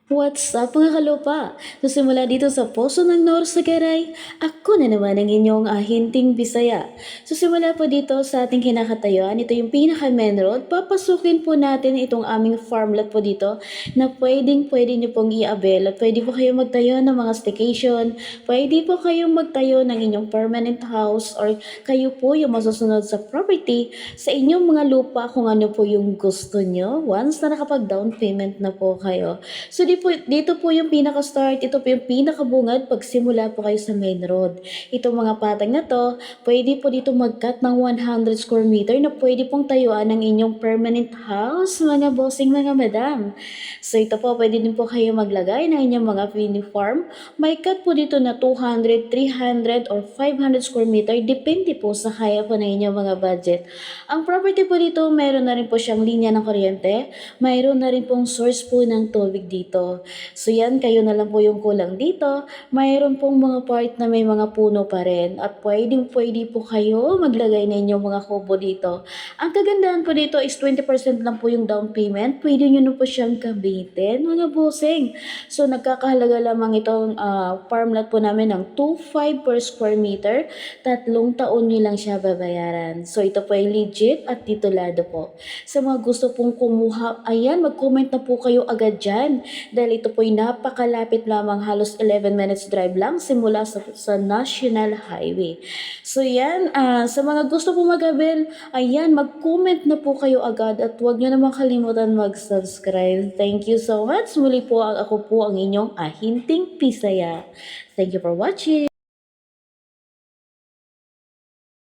What's up mga kalupa? So simula dito sa Poso ng North Sagaray, ako na naman ang inyong ahinting Bisaya. So simula po dito sa ating kinakatayuan, ito yung pinaka-main road. Papasukin po natin itong aming farmland po dito na pwede nyo pong i-avail at pwede po kayo magtayo ng mga staycation, pwede po kayong magtayo ng inyong permanent house or kayo po yung masusunod sa property sa inyong mga lupa kung ano po yung gusto nyo once na nakapag-down payment na po kayo. So dito po yung pinaka-start, ito po yung pinaka-bungad pagsimula po kayo sa main road. Itong mga patag na to, pwede po dito mag-cut ng 100 square meter na pwede pong tayuan ng inyong permanent house, mga bossing, mga madam. So ito po, pwede din po kayo maglagay ng inyong mga mini farm. May cut po dito na 200, 300, or 500 square meter, depende po sa kaya po ng inyong mga budget. Ang property po dito, mayroon na rin po siyang linya ng kuryente, mayroon na rin pong source po ng tubig dito. So yan, kayo na lang po yung kulang dito. Mayroon pong mga part na may mga puno pa rin at pwede po kayo maglagay na inyong mga kubo dito. Ang kagandahan po dito is 20% lang po yung down payment. Pwede nyo na po siyang gamitin, mga bossing. So nagkakahalaga lamang itong farmland po namin ng 2.5 per square meter. 3 taon nyo lang siya babayaran. So ito po ay legit at titulado po. Sa mga gusto pong kumuha, ayan, mag-comment na po kayo agad dyan. Dahil ito po'y napakalapit lamang, halos 11 minutes drive lang simula sa National Highway. So yan, sa mga gusto po mag-avail, ayan, mag-comment na po kayo agad at huwag nyo naman kalimutan mag-subscribe. Thank you so much. Muli po ako po ang inyong ahinting Pisaya. Thank you for watching.